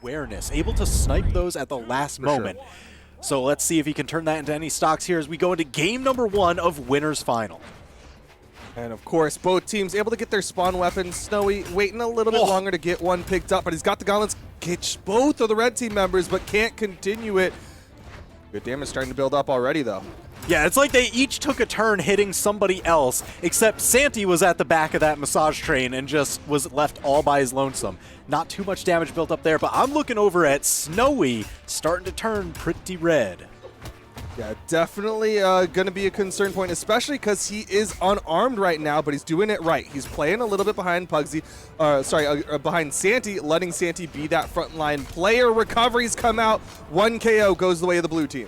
awareness, able to snipe those at the last moment. Sure. So let's see if he can turn that into any stocks here as we go into game number 1 of Winners Final. And of course, both teams able to get their spawn weapons. Snowy waiting a little bit longer to get one picked up, but he's got the gauntlets. Catch both of the red team members, but can't continue it. Good damage starting to build up already, though. Yeah, it's like they each took a turn hitting somebody else, except Santy was at the back of that massage train and just was left all by his lonesome. Not too much damage built up there, but I'm looking over at Snowy, starting to turn pretty red. Yeah, definitely going to be a concern point, especially because he is unarmed right now, but he's doing it right. He's playing a little bit behind Pugsy, behind Santy, letting Santy be that frontline player. Recoveries come out. 1 KO goes the way of the blue team.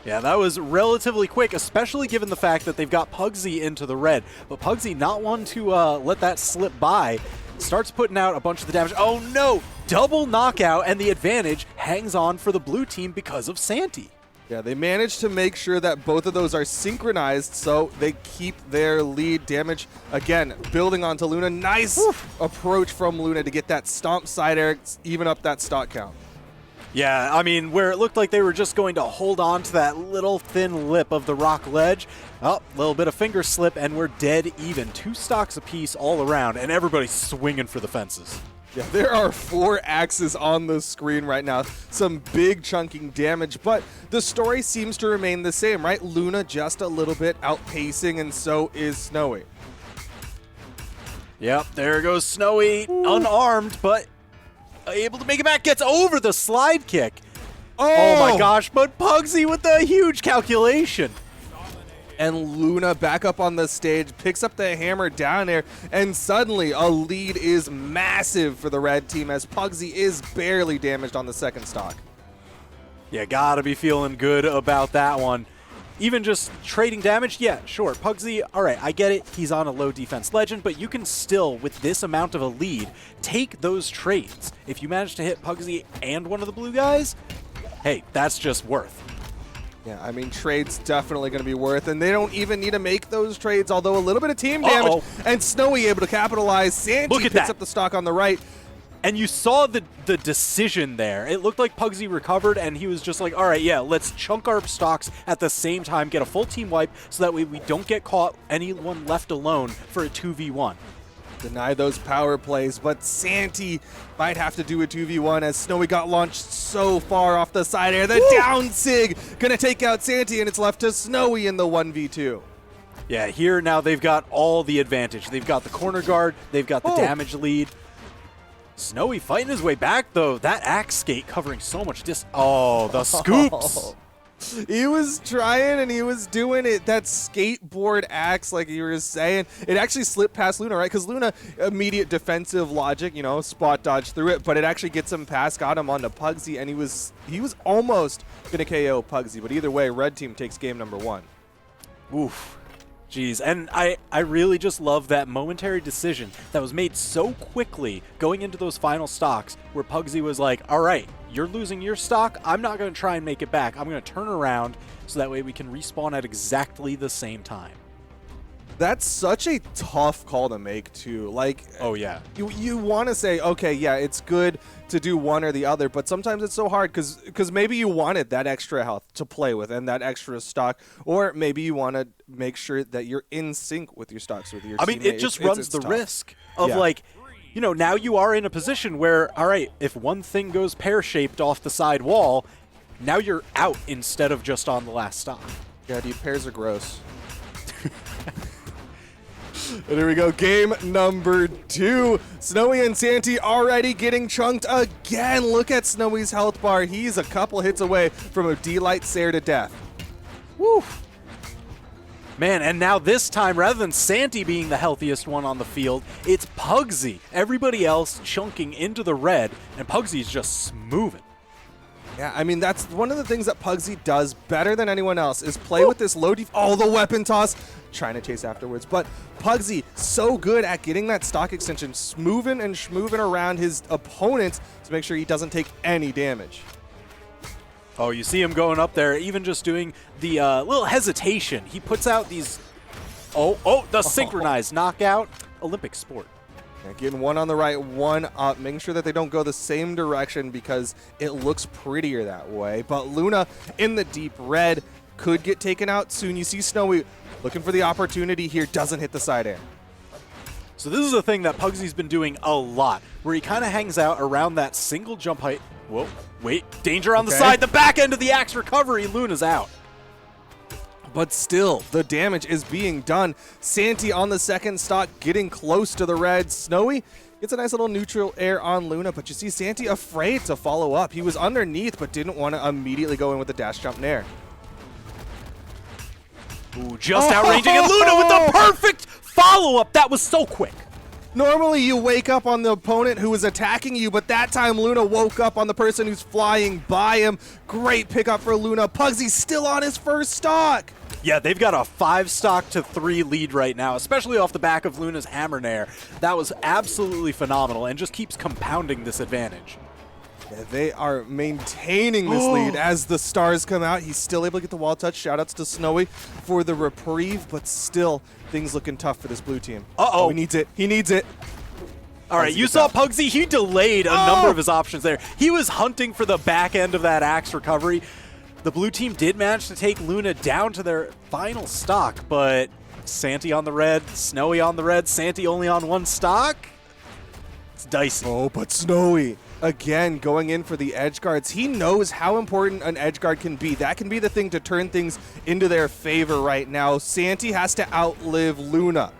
Yeah, that was relatively quick, especially given the fact that they've got Pugsy into the red. But Pugsy, not one to let that slip by, starts putting out a bunch of the damage. Oh no! Double knockout, and the advantage hangs on for the blue team because of Santy. Yeah, they managed to make sure that both of those are synchronized, so they keep their lead. Damage, again, building onto Luna. Nice approach from Luna to get that stomp side air, even up that stock count. Yeah, I mean, where it looked like they were just going to hold on to that little thin lip of the rock ledge. Oh, a little bit of finger slip, and we're dead even. 2 stocks apiece all around, and everybody's swinging for the fences. Yeah, there are 4 axes on the screen right now. Some big chunking damage, but the story seems to remain the same, right? Luna just a little bit outpacing, and so is Snowy. Yep, there goes Snowy, unarmed, but able to make it back, gets over the slide kick. Oh my gosh, but Pugsy with the huge calculation. And Luna back up on the stage, picks up the hammer down there, and suddenly a lead is massive for the red team as Pugsy is barely damaged on the second stock. Yeah, gotta be feeling good about that one. Even just trading damage, yeah, sure. Pugsy, all right, I get it. He's on a low defense legend, but you can still, with this amount of a lead, take those trades. If you manage to hit Pugsy and one of the blue guys, hey, that's just worth. Yeah, I mean, trades definitely going to be worth, and they don't even need to make those trades, although a little bit of team damage, and Snowy able to capitalize. Santy picks up the stock on the right. And you saw the decision there. It looked like Pugsy recovered, and he was just like, all right, yeah, let's chunk our stocks at the same time, get a full team wipe, so that way we don't get caught, anyone left alone for a 2v1. Deny those power plays, but Santy might have to do a 2v1 as Snowy got launched so far off the side air. The down sig gonna take out Santy, and it's left to Snowy in the 1v2. Yeah, here now they've got all the advantage. They've got the corner guard, they've got the damage lead. Snowy fighting his way back, though. That axe skate covering so much Oh, the scoops. He was trying and he was doing it. That skateboard axe, like you were saying, it actually slipped past Luna, right? Because Luna, immediate defensive logic, you know, spot dodge through it, but it actually gets him past, got him onto Pugsy, and he was almost going to KO Pugsy. But either way, red team takes game number 1. Oof. Jeez, and I really just love that momentary decision that was made so quickly going into those final stocks where Pugsy was like, all right, you're losing your stock. I'm not going to try and make it back. I'm going to turn around so that way we can respawn at exactly the same time. That's such a tough call to make, too. Like, oh, yeah. You want to say, okay, yeah, it's good to do one or the other, but sometimes it's so hard because maybe you wanted that extra health to play with and that extra stock, or maybe you want to make sure that you're in sync with your stocks, with your teammates. It just runs the risk of, like, you know, now you are in a position where, all right, if one thing goes pear-shaped off the side wall, now you're out instead of just on the last stock. Yeah, dude, pairs are gross. And here we go, game number 2. Snowy and Santy already getting chunked again. Look at Snowy's health bar. He's a couple hits away from a D-Light Sair to death. Woo! Man, and now this time, rather than Santy being the healthiest one on the field, it's Pugsy. Everybody else chunking into the red, and Pugsy's just moving. Yeah, I mean, that's one of the things that Pugsy does better than anyone else is play with this low the weapon toss, trying to chase afterwards. But Pugsy, so good at getting that stock extension, smoothing and schmooving around his opponents to make sure he doesn't take any damage. Oh, you see him going up there, even just doing the little hesitation. He puts out these, the synchronized knockout, Olympic sport. Yeah, getting one on the right, one up, making sure that they don't go the same direction because it looks prettier that way. But Luna in the deep red could get taken out soon. You see Snowy looking for the opportunity here, doesn't hit the side air. So this is a thing that Pugsy's been doing a lot, where he kind of hangs out around that single jump height. Whoa, wait, danger on the side, the back end of the axe recovery, Luna's out. But still, the damage is being done. Santy on the second stock, getting close to the red. Snowy gets a nice little neutral air on Luna, but you see Santy afraid to follow up. He was underneath, but didn't want to immediately go in with the dash jump nair. Ooh, just outranging, and Luna with the perfect follow-up. That was so quick. Normally you wake up on the opponent who is attacking you, but that time Luna woke up on the person who's flying by him. Great pickup for Luna. Pugsy still on his first stock. Yeah, they've got a 5 to 3 lead right now, especially off the back of Luna's hammer nair. That was absolutely phenomenal and just keeps compounding this advantage. Yeah, they are maintaining this lead as the stars come out. He's still able to get the wall touch. Shoutouts to Snowy for the reprieve, but still things looking tough for this blue team. Uh-oh. He needs it. He needs it. All right, you saw Pugsy. He delayed a number of his options there. He was hunting for the back end of that axe recovery. The blue team did manage to take Luna down to their final stock, but Santy on the red, Snowy on the red, Santy only on one stock. It's dicey. Oh, but Snowy, again, going in for the edge guards. He knows how important an edge guard can be. That can be the thing to turn things into their favor right now. Santy has to outlive Luna.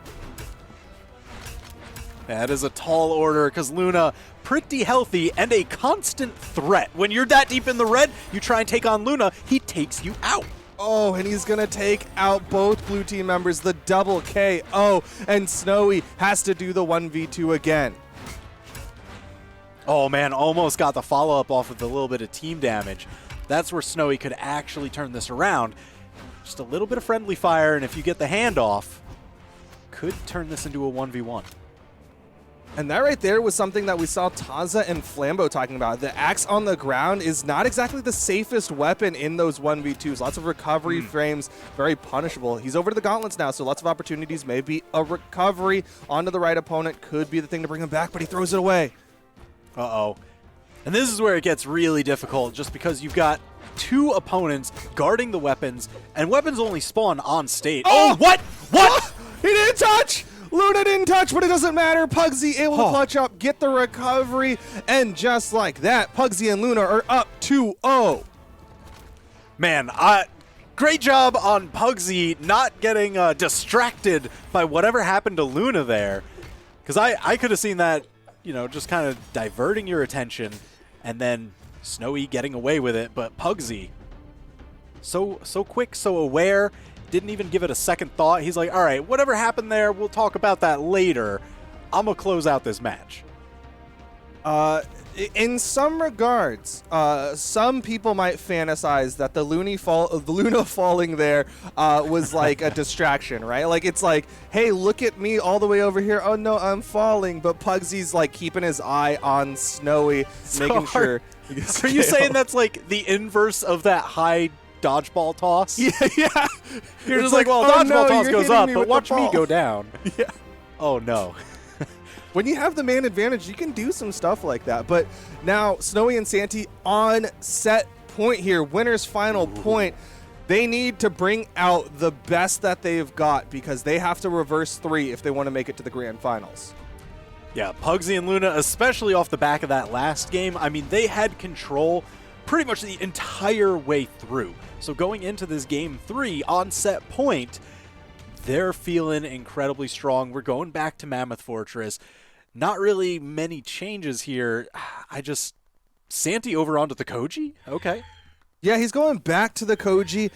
That is a tall order because Luna, pretty healthy and a constant threat. When you're that deep in the red, you try and take on Luna, he takes you out. Oh, and he's going to take out both blue team members, the double KO, and Snowy has to do the 1v2 again. Oh man, almost got the follow-up off of the little bit of team damage. That's where Snowy could actually turn this around. Just a little bit of friendly fire, and if you get the handoff, could turn this into a 1v1. And that right there was something that we saw Taza and Flambeau talking about. The axe on the ground is not exactly the safest weapon in those 1v2s. Lots of recovery frames, very punishable. He's over to the gauntlets now, so lots of opportunities. Maybe a recovery onto the right opponent could be the thing to bring him back, but he throws it away. Uh-oh. And this is where it gets really difficult, just because you've got two opponents guarding the weapons, and weapons only spawn on state. Oh, what? What? He didn't touch! Luna didn't touch, but it doesn't matter. Pugsy able to clutch up, get the recovery, and just like that, Pugsy and Luna are up 2-0. Man, great job on Pugsy not getting distracted by whatever happened to Luna there. Because I could have seen that, you know, just kind of diverting your attention, and then Snowy getting away with it. But Pugsy, so quick, so aware, didn't even give it a second thought. He's like, all right, whatever happened there, we'll talk about that later. I'm going to close out this match. In some regards, some people might fantasize that the Luna falling there was like a distraction, right? Like, it's like, hey, look at me all the way over here. Oh, no, I'm falling. But Pugsy's like keeping his eye on Snowy, making sure. Are you saying that's like the inverse of that high dodgeball toss? Yeah. You're just like, well, dodgeball toss goes up, but watch me go down. Yeah. Oh, no. When you have the man advantage, you can do some stuff like that. But now Snowy and Santy on set point here, winner's final point. They need to bring out the best that they've got because they have to reverse 3 if they want to make it to the grand finals. Yeah, Pugsy and Luna, especially off the back of that last game, I mean, they had control pretty much the entire way through. So going into this game 3 on set point, they're feeling incredibly strong. We're going back to Mammoth Fortress. Not really many changes here. Santy over onto the Koji? Okay. Yeah, he's going back to the Koji.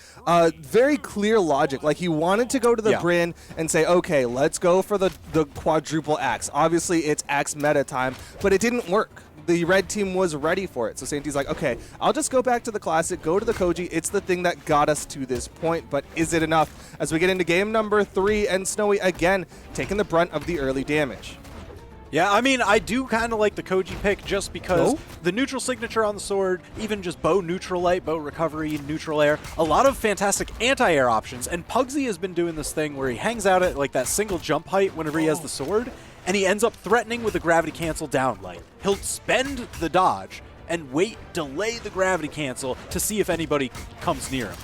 Very clear logic. Like, he wanted to go to the Bryn and say, okay, let's go for the quadruple axe. Obviously, it's axe meta time, but it didn't work. The red team was ready for it. So Santy's like, okay, I'll just go back to the classic, go to the Koji. It's the thing that got us to this point, but is it enough? As we get into game number 3, and Snowy, again, taking the brunt of the early damage. Yeah, I mean, I do kind of like the Koji pick just because the neutral signature on the sword, even just bow neutral light, bow recovery, neutral air, a lot of fantastic anti-air options. And Pugsy has been doing this thing where he hangs out at like that single jump height whenever he has the sword, and he ends up threatening with the gravity cancel downlight. He'll spend the dodge and delay the gravity cancel to see if anybody comes near him.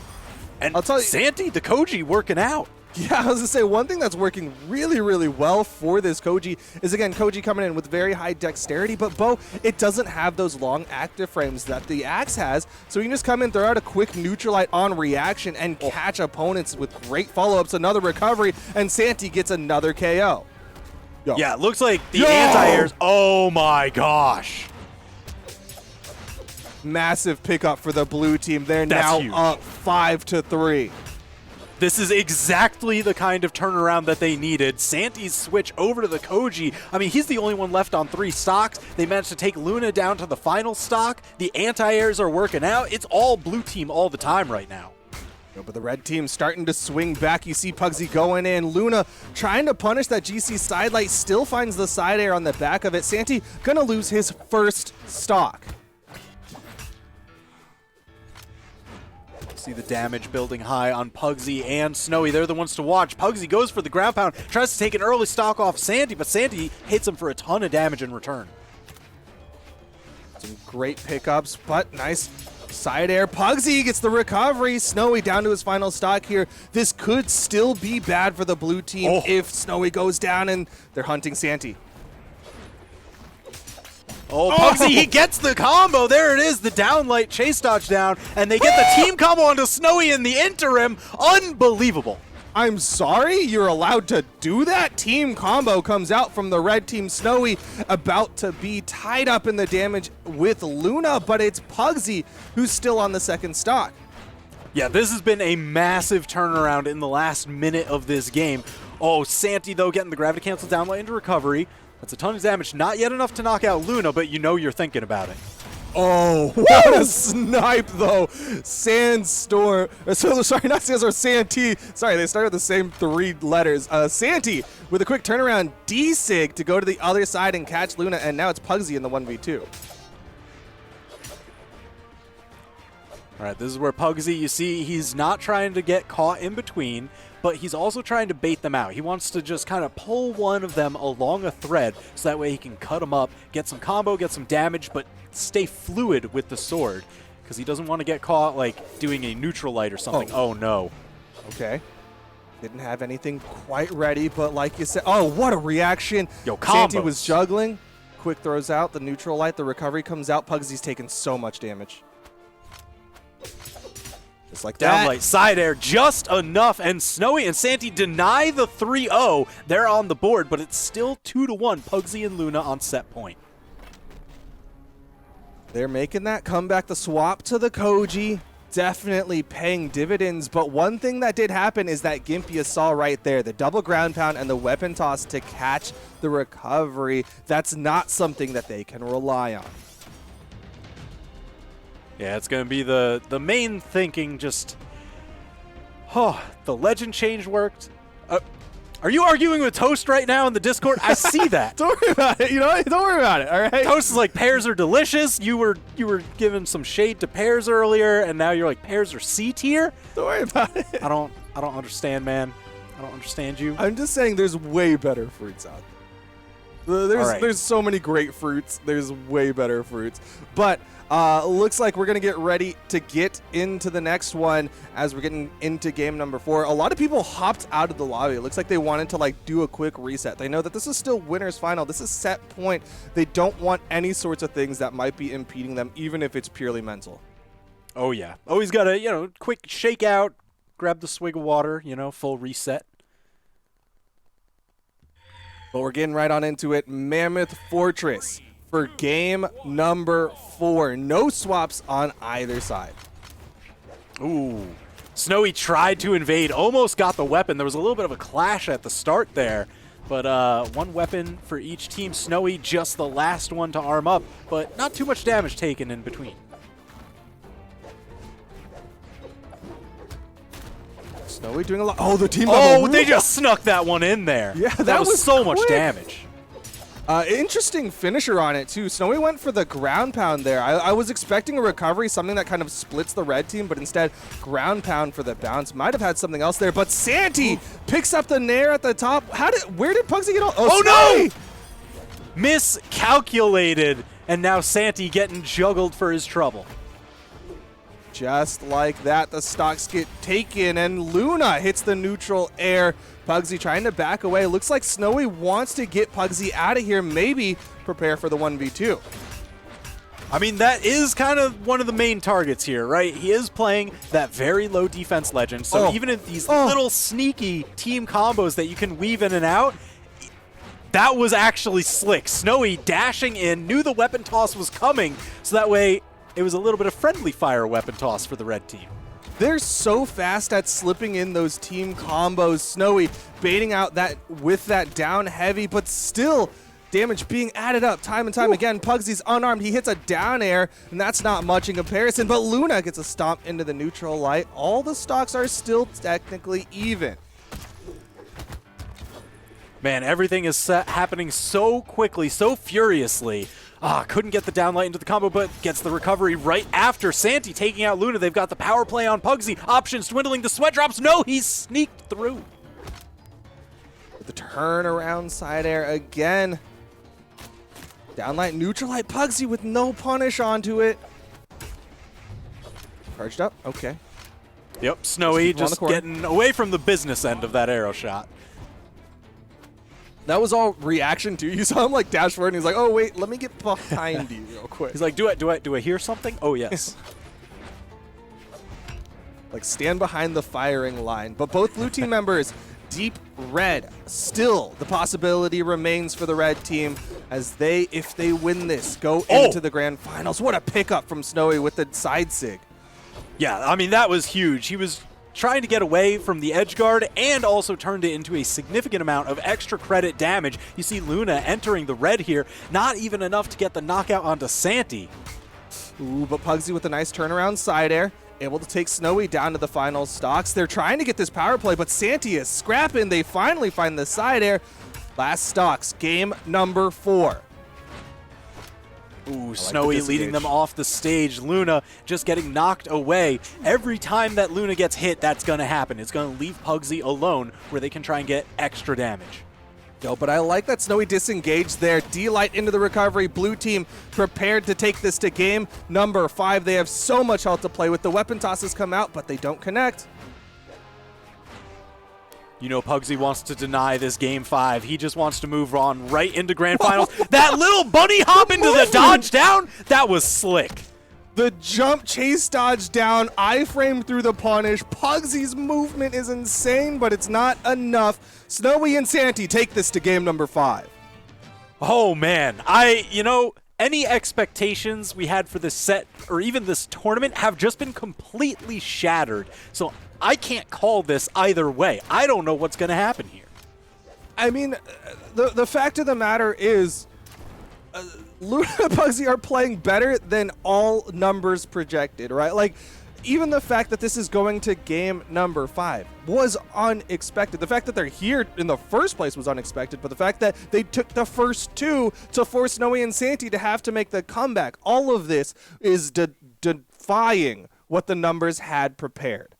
And I'll tell you, Santy, the Koji, working out. Yeah, I was gonna say, one thing that's working really, really well for this Koji is, again, Koji coming in with very high dexterity, but Bo, it doesn't have those long active frames that the Axe has, so you can just come in, throw out a quick neutral light on reaction, and catch opponents with great follow-ups, another recovery, and Santy gets another KO. Yo. Yeah, it looks like the anti-airs. Oh my gosh. Massive pickup for the blue team. They're That's now huge. up 5-3. This is exactly the kind of turnaround that they needed. Santy's switch over to the Koji. I mean, he's the only one left on 3 stocks. They managed to take Luna down to the final stock. The anti-airs are working out. It's all blue team all the time right now. But the red team starting to swing back. You see Pugsy going in. Luna trying to punish that GC sidelight. Still finds the side air on the back of it. Santy gonna lose his first stock. See the damage building high on Pugsy and Snowy. They're the ones to watch. Pugsy goes for the ground pound, tries to take an early stock off Santy, but Santy hits him for a ton of damage in return. Some great pickups, but nice side air. Pugsy gets the recovery. Snowy down to his final stock here. This could still be bad for the blue team if Snowy goes down and they're hunting Santy. Oh, Pugsy, he gets the combo. There it is, the downlight chase dodge down, and they get the team combo onto Snowy in the interim. Unbelievable. I'm sorry, you're allowed to do that? Team combo comes out from the red team. Snowy about to be tied up in the damage with Luna, but it's Pugsy who's still on the second stock. Yeah, this has been a massive turnaround in the last minute of this game. Oh, Santy, though, getting the gravity cancel downlight into recovery. That's a ton of damage. Not yet enough to knock out Luna, but you know you're thinking about it. Oh, what a snipe, though. Sandstorm. Sorry, not Sandstorm, Santy. Sorry, they started with the same 3 letters. Santy with a quick turnaround. D-Sig to go to the other side and catch Luna, and now it's Pugsy in the 1v2. All right, this is where Pugsy, you see, he's not trying to get caught in between, but he's also trying to bait them out. He wants to just kind of pull one of them along a thread so that way he can cut them up, get some combo, get some damage, but stay fluid with the sword because he doesn't want to get caught like doing a neutral light or something. Oh no. Okay. Didn't have anything quite ready, but like you said, oh, what a reaction. Yo, Santy combos. was juggling. Quick throws out, the neutral light, the recovery comes out. Pugsy's taken so much damage. Just like that. Downlight, side air, just enough, and Snowy and Santy deny the 3-0. They're on the board, but it's still 2-1, Pugsy and Luna on set point. They're making that comeback. The swap to the Koji definitely paying dividends, but one thing that did happen is that Gimp you saw right there, the double ground pound and the weapon toss to catch the recovery. That's not something that they can rely on. Yeah, it's going to be the main thinking, just, the legend change worked. Are you arguing with Toast right now in the Discord? I see that. Don't worry about it. You know, don't worry about it. All right. Toast is like, pears are delicious. You were giving some shade to pears earlier, and now you're like, pears are C tier. Don't worry about it. I don't understand, man. I don't understand you. I'm just saying, there's way better fruits out there. There's so many great fruits. There's way better fruits, but. Looks like we're going to get ready to get into the next one as we're getting into game number 4. A lot of people hopped out of the lobby. It looks like they wanted to do a quick reset. They know that this is still winner's final. This is set point. They don't want any sorts of things that might be impeding them, even if it's purely mental. Oh, yeah. Always got to, quick shake out, grab the swig of water, full reset. But we're getting right on into it. Mammoth Fortress. For game number 4. No swaps on either side. Ooh. Snowy tried to invade, almost got the weapon. There was a little bit of a clash at the start there. But one weapon for each team. Snowy just the last one to arm up, but not too much damage taken in between. Snowy doing a lot. Oh, the team. Oh, they just snuck that one in there. Yeah, that was so much damage. Interesting finisher on it, too. Snowy went for the ground pound there. I was expecting a recovery, something that kind of splits the red team, but instead, ground pound for the bounce. Might have had something else there, but Santy picks up the nair at the top. Where did Pugsy get all? Oh no! miscalculated, and now Santy getting juggled for his trouble. Just like that, the stocks get taken, and Luna hits the neutral air. Pugsy trying to back away. Looks like Snowy wants to get Pugsy out of here, maybe prepare for the 1v2. I mean, that is kind of one of the main targets here, right? He is playing that very low defense legend, so even in these little sneaky team combos that you can weave in and out, that was actually slick. Snowy dashing in, knew the weapon toss was coming, so that way it was a little bit of friendly fire weapon toss for the red team. They're so fast at slipping in those team combos. Snowy baiting out that with that down heavy, but still damage being added up time and time again. Pugsy's unarmed. He hits a down air, and that's not much in comparison, but Luna gets a stomp into the neutral light. All the stocks are still technically even. Man, everything is happening so quickly, so furiously. Couldn't get the downlight into the combo, but gets the recovery right after. Santy taking out Luna. They've got the power play on Pugsy. Options dwindling. The sweat drops. No, he's sneaked through. With the turnaround side air again. Downlight, neutral light. Pugsy with no punish onto it. Charged up. Okay. Yep, Snowy just getting away from the business end of that arrow shot. That was all reaction too. You saw him like dash forward, and he's like, "Oh wait, let me get behind you real quick." He's like, "Do I hear something?" Oh yes. Like stand behind the firing line. But both blue team members deep red. Still, the possibility remains for the red team as they, if they win this, go into the grand finals. What a pickup from Snowy with the side sig. Yeah, I mean that was huge. He was trying to get away from the edge guard and also turned it into a significant amount of extra credit damage. You see Luna entering the red here, not even enough to get the knockout onto Santy. Ooh, but Pugsy with a nice turnaround side air, able to take Snowy down to the final stocks. They're trying to get this power play, but Santy is scrapping. They finally find the side air. Last stocks, game number 4. Ooh, Snowy leading them off the stage. Luna just getting knocked away. Every time that Luna gets hit, that's going to happen. It's going to leave Pugsy alone where they can try and get extra damage. Yo, but I like that Snowy disengaged there. D-Light into the recovery. Blue team prepared to take this to game number 5. They have so much health to play with. The weapon tosses come out, but they don't connect. You know Pugsy wants to deny this game 5. He just wants to move on right into grand finals. That little bunny hop into the dodge down, that was slick. The jump chase dodge down, I-frame through the punish. Pugsy's movement is insane, but it's not enough. Snowy and Santy take this to game number 5. Oh man, any expectations we had for this set or even this tournament have just been completely shattered. So I can't call this either way. I don't know what's going to happen here. I mean, the fact of the matter is, Luna and Pugsy are playing better than all numbers projected, right? Like, even the fact that this is going to game number 5 was unexpected. The fact that they're here in the first place was unexpected, but the fact that they took the first 2 to force Snowy and Santy to have to make the comeback, all of this is defying what the numbers had prepared.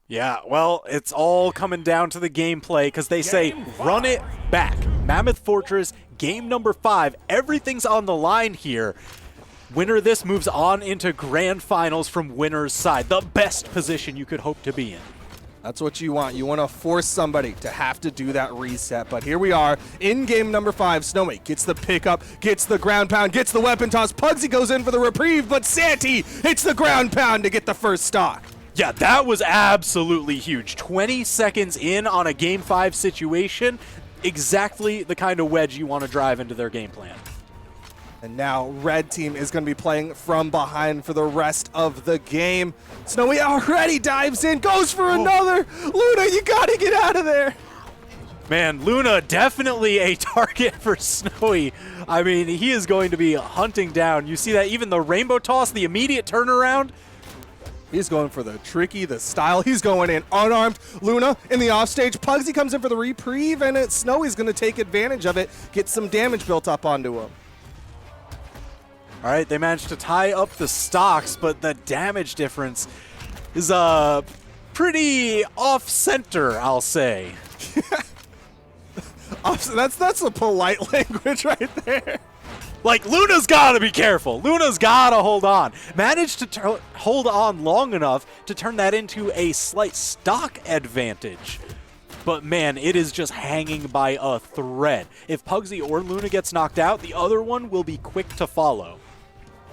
Yeah, well, it's all coming down to the gameplay because they say run it back. Mammoth Fortress, game number 5. Everything's on the line here. Winner of this moves on into grand finals from winner's side. The best position you could hope to be in. That's what you want. You want to force somebody to have to do that reset. But here we are in game number 5. Snowy gets the pickup, gets the ground pound, gets the weapon toss. Pugsy goes in for the reprieve, but Santy hits the ground pound to get the first stock. Yeah, that was absolutely huge. 20 seconds in on a game 5 situation. Exactly the kind of wedge you want to drive into their game plan. And now red team is going to be playing from behind for the rest of the game. Snowy already dives in, goes for another. Luna, you got to get out of there. Man, Luna definitely a target for Snowy. I mean, he is going to be hunting down. You see that even the rainbow toss, the immediate turnaround. He's going for the tricky, the style. He's going in unarmed. Luna in the offstage. Pugsy comes in for the reprieve, and Snowy's going to take advantage of it, get some damage built up onto him. All right, they managed to tie up the stocks, but the damage difference is pretty off-center, I'll say. That's a polite language right there. Like, Luna's got to be careful. Luna's got to hold on. Managed to hold on long enough to turn that into a slight stock advantage. But man, it is just hanging by a thread. If Pugsy or Luna gets knocked out, the other one will be quick to follow.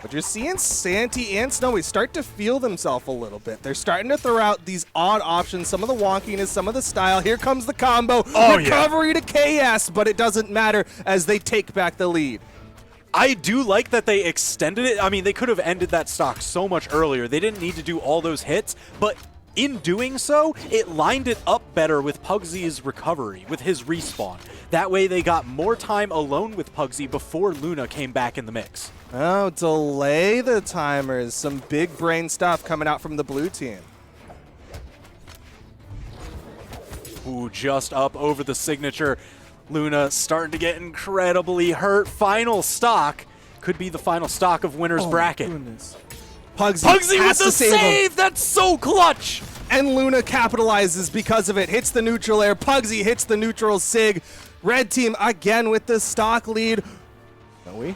But you're seeing Santy and Snowy start to feel themselves a little bit. They're starting to throw out these odd options, some of the wonkiness, some of the style. Here comes the combo. Recovery to KS, but it doesn't matter as they take back the lead. I do like that they extended it. I mean, they could have ended that stock so much earlier. They didn't need to do all those hits, but in doing so, it lined it up better with Pugsy's recovery, with his respawn. That way they got more time alone with Pugsy before Luna came back in the mix. Oh, delay the timers. Some big brain stuff coming out from the blue team. Ooh, just up over the signature. Luna starting to get incredibly hurt. Final stock. Could be the final stock of winner's bracket. Pugsy with the save! That's so clutch! And Luna capitalizes because of it. Hits the neutral air. Pugsy hits the neutral sig. Red team again with the stock lead. Snowy,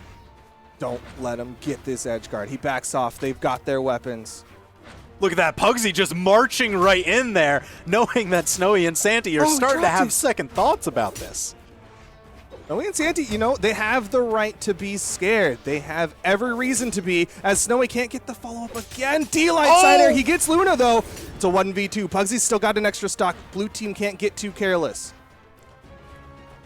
don't let him get this edge guard. He backs off. They've got their weapons. Look at that, Pugsy just marching right in there, knowing that Snowy and Santy are starting to have second thoughts about this. Snowy and Santy, you know, they have the right to be scared. They have every reason to be, as Snowy can't get the follow-up again. D-Light side air. He gets Luna, though. It's a 1v2. Pugsy's still got an extra stock. Blue team can't get too careless.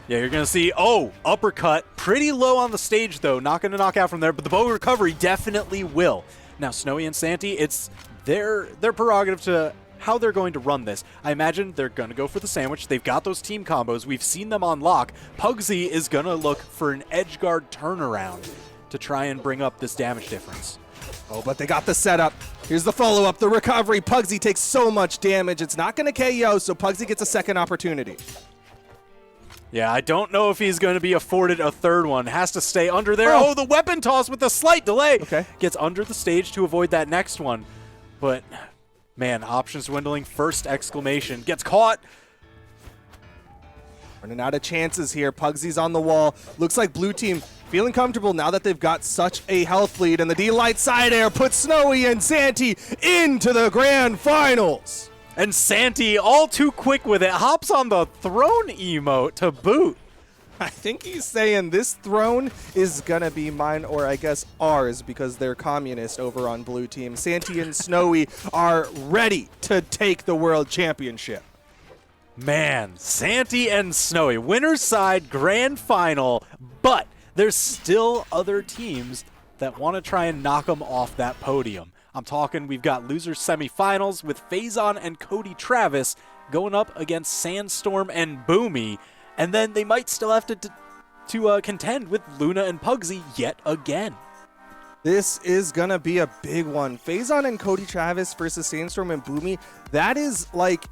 Yeah, you're going to see, uppercut. Pretty low on the stage, though. Not going to knock out from there, but the bow recovery definitely will. Now, Snowy and Santy, it's their prerogative to how they're going to run this. I imagine they're going to go for the sandwich. They've got those team combos. We've seen them on lock. Pugsy is going to look for an edge guard turnaround to try and bring up this damage difference. Oh, but they got the setup. Here's the follow-up, the recovery. Pugsy takes so much damage. It's not going to KO, so Pugsy gets a second opportunity. Yeah, I don't know if he's going to be afforded a third one. Has to stay under there. Oh, the weapon toss with a slight delay. Okay. Gets under the stage to avoid that next one. But, man, options dwindling. First exclamation. Gets caught. Running out of chances here. Pugsy's on the wall. Looks like blue team feeling comfortable now that they've got such a health lead. And the D-Light side air puts Snowy and Santy into the grand finals. And Santy, all too quick with it, hops on the throne emote to boot. I think he's saying this throne is going to be mine, or I guess ours, because they're communist over on blue team. Santy and Snowy are ready to take the world championship. Man, Santy and Snowy, winner's side grand final, but there's still other teams that want to try and knock them off that podium. I'm talking we've got losers semifinals with Phazon and Cody Travis going up against Sandstorm and Boomy, and then they might still have to contend with Luna and Pugsy yet again. This is going to be a big one. Phazon and Cody Travis versus Sandstorm and Boomy. That is like